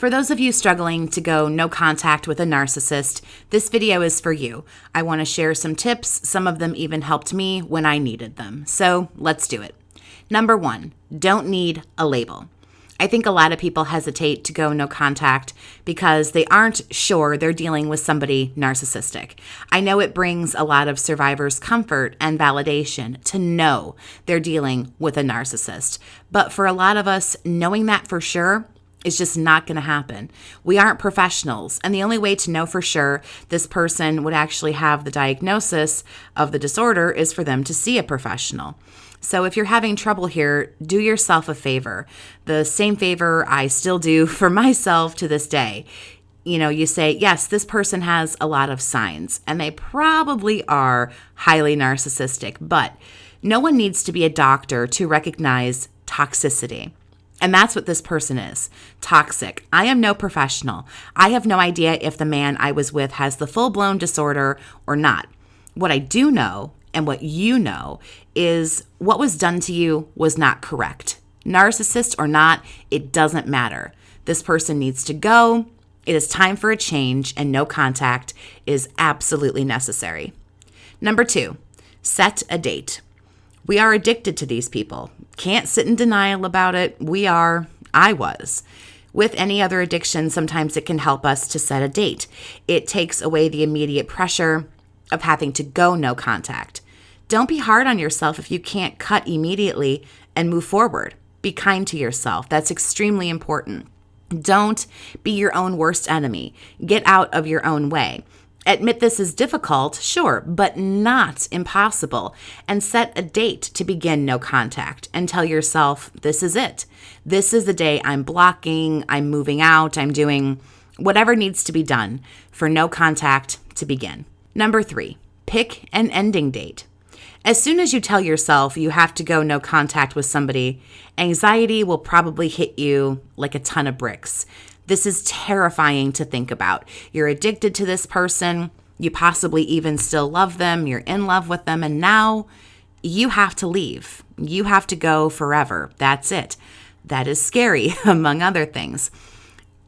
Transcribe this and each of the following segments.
For those of you struggling to go no contact with a narcissist, this video is for you. I want to share some tips. Some of them even helped me when I needed them. So let's do it. Number 1, don't need a label. I think a lot of people hesitate to go no contact because they aren't sure they're dealing with somebody narcissistic. I know it brings a lot of survivors comfort and validation to know they're dealing with a narcissist. But for a lot of us, knowing that for sure is just not going to happen. We aren't professionals, and the only way to know for sure this person would actually have the diagnosis of the disorder is for them to see a professional. So if you're having trouble here, do yourself a favor. The same favor I still do for myself to this day. You say, yes, this person has a lot of signs, and they probably are highly narcissistic, but no one needs to be a doctor to recognize toxicity. And that's what this person is, toxic. I am no professional. I have no idea if the man I was with has the full-blown disorder or not. What I do know, and what you know, is what was done to you was not correct. Narcissist or not, it doesn't matter. This person needs to go. It is time for a change, and no contact is absolutely necessary. Number 2, set a date. We are addicted to these people. Can't sit in denial about it. I was. With any other addiction, sometimes it can help us to set a date. It takes away the immediate pressure of having to go no contact. Don't be hard on yourself if you can't cut immediately and move forward. Be kind to yourself. That's extremely important. Don't be your own worst enemy. Get out of your own way. Admit this is difficult, sure, but not impossible. And set a date to begin no contact and tell yourself, this is it. This is the day I'm blocking, I'm moving out, I'm doing whatever needs to be done for no contact to begin. Number 3, pick an ending date. As soon as you tell yourself you have to go no contact with somebody, anxiety will probably hit you like a ton of bricks. This is terrifying to think about. You're addicted to this person. You possibly even still love them. You're in love with them. And now you have to leave. You have to go forever. That's it. That is scary, among other things.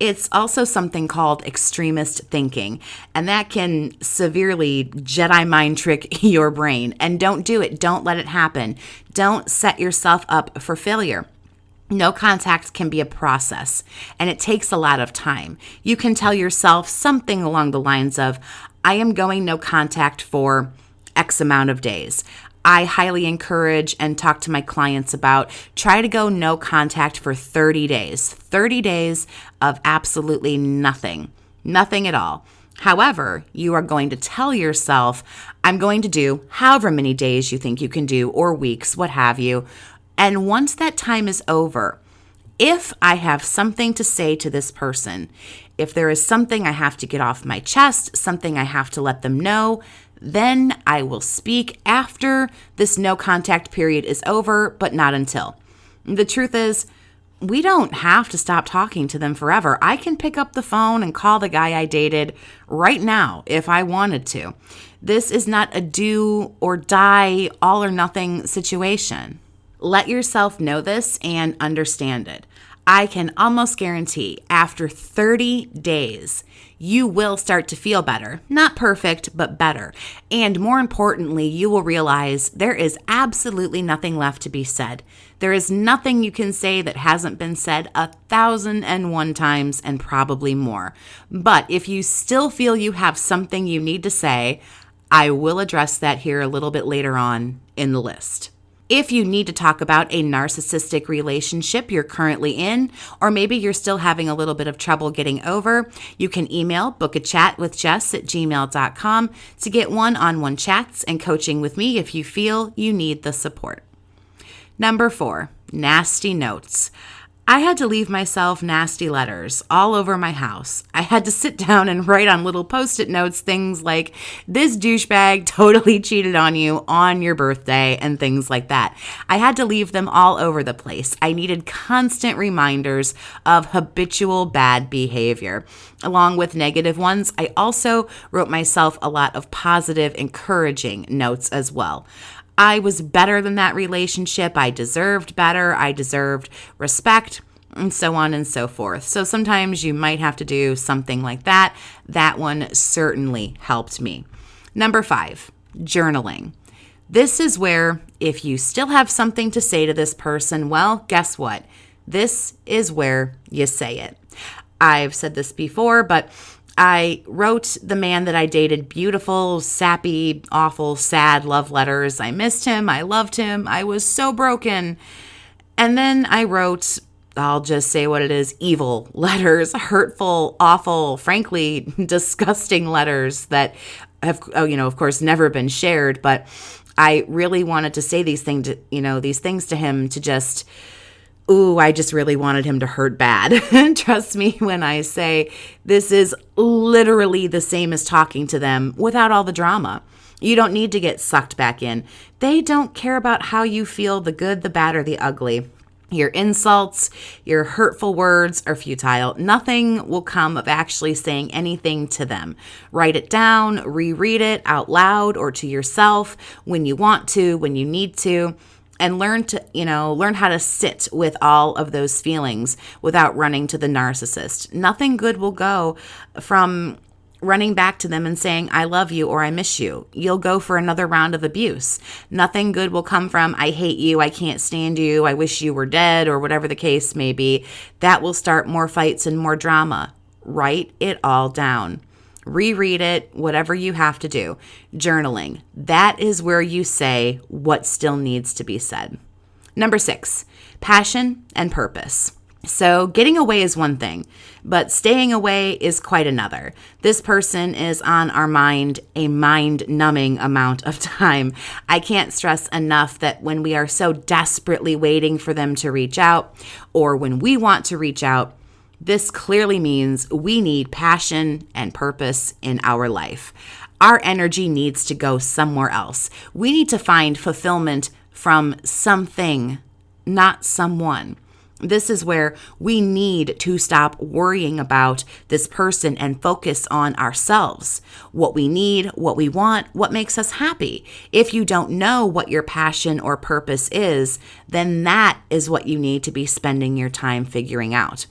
It's also something called extremist thinking, and that can severely Jedi mind trick your brain. And don't do it. Don't let it happen. Don't set yourself up for failure. No contact can be a process, and it takes a lot of time. You can tell yourself something along the lines of, I am going no contact for X amount of days. I highly encourage and talk to my clients about try to go no contact for 30 days. 30 days of absolutely nothing at all. However, you are going to tell yourself, I'm going to do however many days you think you can do, or weeks, what have you. And once that time is over, if I have something to say to this person, if there is something I have to get off my chest, something I have to let them know, then I will speak after this no contact period is over, but not until. The truth is, we don't have to stop talking to them forever. I can pick up the phone and call the guy I dated right now if I wanted to. This is not a do or die, all or nothing situation. Let yourself know this and understand it. I can almost guarantee after 30 days, you will start to feel better. Not perfect, but better. And more importantly, you will realize there is absolutely nothing left to be said. There is nothing you can say that hasn't been said 1,001 times and probably more. But if you still feel you have something you need to say, I will address that here a little bit later on in the list. If you need to talk about a narcissistic relationship you're currently in, or maybe you're still having a little bit of trouble getting over, you can email BookAChatWithJess@gmail.com to get one-on-one chats and coaching with me if you feel you need the support. Number 4, nasty notes. I had to leave myself nasty letters all over my house. I had to sit down and write on little Post-it notes things like, this douchebag totally cheated on you on your birthday, and things like that. I had to leave them all over the place. I needed constant reminders of habitual bad behavior. Along with negative ones, I also wrote myself a lot of positive, encouraging notes as well. I was better than that relationship. I deserved better. I deserved respect. and so on and so forth. So sometimes you might have to do something like that. That one certainly helped me. Number 5, journaling. This is where if you still have something to say to this person, well, guess what? This is where you say it. I've said this before, but I wrote the man that I dated beautiful, sappy, awful, sad love letters. I missed him. I loved him. I was so broken. And then I wrote, I'll just say what it is, evil letters, hurtful, awful, frankly, disgusting letters that have, of course, never been shared. But I really wanted to say these things to him to just, I just really wanted him to hurt bad. Trust me when I say this is literally the same as talking to them without all the drama. You don't need to get sucked back in. They don't care about how you feel, the good, the bad, or the ugly. Your insults, your hurtful words are futile. Nothing will come of actually saying anything to them. Write it down, reread it out loud or to yourself when you want to, when you need to, and learn how to sit with all of those feelings without running to the narcissist. Nothing good will go from running back to them and saying, I love you or I miss you. You'll go for another round of abuse. Nothing good will come from, I hate you, I can't stand you, I wish you were dead, or whatever the case may be. That will start more fights and more drama. Write it all down. Reread it, whatever you have to do. Journaling. That is where you say what still needs to be said. Number 6, passion and purpose. So getting away is one thing, but staying away is quite another. This person is on our mind a mind-numbing amount of time. I can't stress enough that when we are so desperately waiting for them to reach out, or when we want to reach out, this clearly means we need passion and purpose in our life. Our energy needs to go somewhere else. We need to find fulfillment from something, not someone. This is where we need to stop worrying about this person and focus on ourselves, what we need, what we want, what makes us happy. If you don't know what your passion or purpose is, then that is what you need to be spending your time figuring out.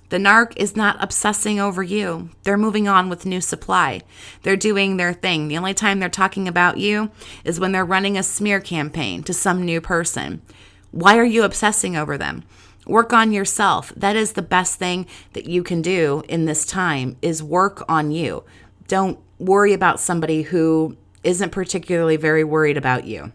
The narc is not obsessing over you. They're moving on with new supply. They're doing their thing. The only time they're talking about you is when they're running a smear campaign to some new person. Why are you obsessing over them? Work on yourself. That is the best thing that you can do in this time, is work on you. Don't worry about somebody who isn't particularly very worried about you.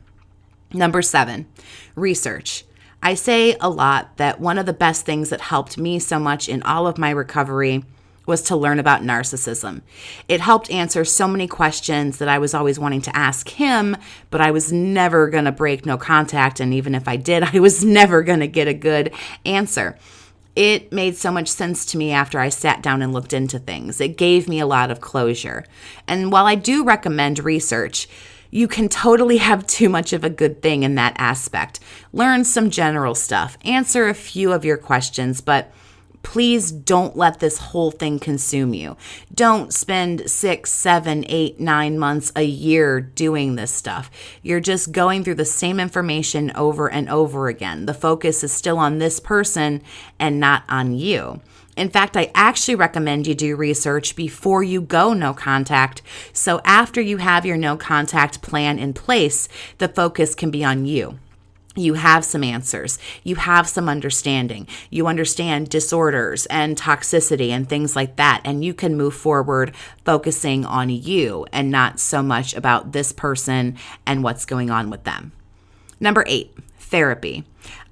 Number 7, research. I say a lot that one of the best things that helped me so much in all of my recovery was to learn about narcissism. It helped answer so many questions that I was always wanting to ask him, but I was never going to break no contact. And even if I did, I was never going to get a good answer. It made so much sense to me after I sat down and looked into things. It gave me a lot of closure. And while I do recommend research, you can totally have too much of a good thing in that aspect. Learn some general stuff. Answer a few of your questions, but please don't let this whole thing consume you. Don't spend 6, 7, 8, 9 months, a year doing this stuff. You're just going through the same information over and over again. The focus is still on this person and not on you. In fact, I actually recommend you do research before you go no contact. So after you have your no contact plan in place, the focus can be on you. You have some answers. You have some understanding. You understand disorders and toxicity and things like that. And you can move forward focusing on you and not so much about this person and what's going on with them. Number 8, therapy.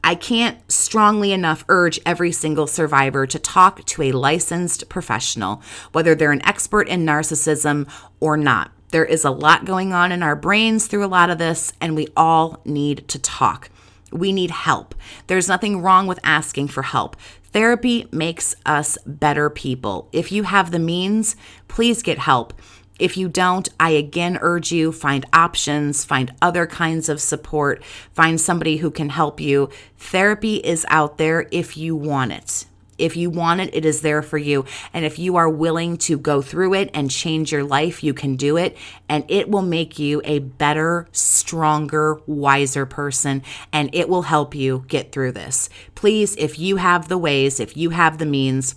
I can't strongly enough urge every single survivor to talk to a licensed professional, whether they're an expert in narcissism or not. There is a lot going on in our brains through a lot of this, and we all need to talk. We need help. There's nothing wrong with asking for help. Therapy makes us better people. If you have the means, please get help. If you don't, I again urge you, find options, find other kinds of support, find somebody who can help you. Therapy is out there if you want it. If you want it, it is there for you. And if you are willing to go through it and change your life, you can do it. And it will make you a better, stronger, wiser person. And it will help you get through this. Please, if you have the ways, if you have the means,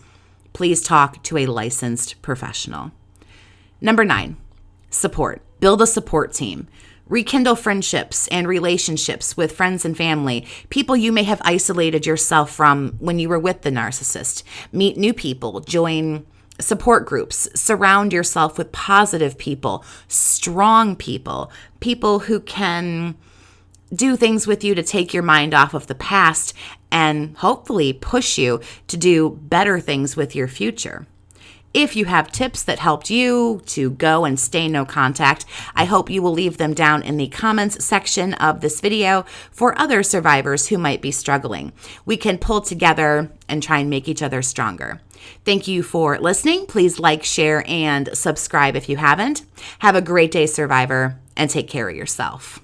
please talk to a licensed professional. Number 9, support. Build a support team. Rekindle friendships and relationships with friends and family, people you may have isolated yourself from when you were with the narcissist. Meet new people, join support groups, surround yourself with positive people, strong people, people who can do things with you to take your mind off of the past and hopefully push you to do better things with your future. If you have tips that helped you to go and stay no contact, I hope you will leave them down in the comments section of this video for other survivors who might be struggling. We can pull together and try and make each other stronger. Thank you for listening. Please like, share, and subscribe if you haven't. Have a great day, survivor, and take care of yourself.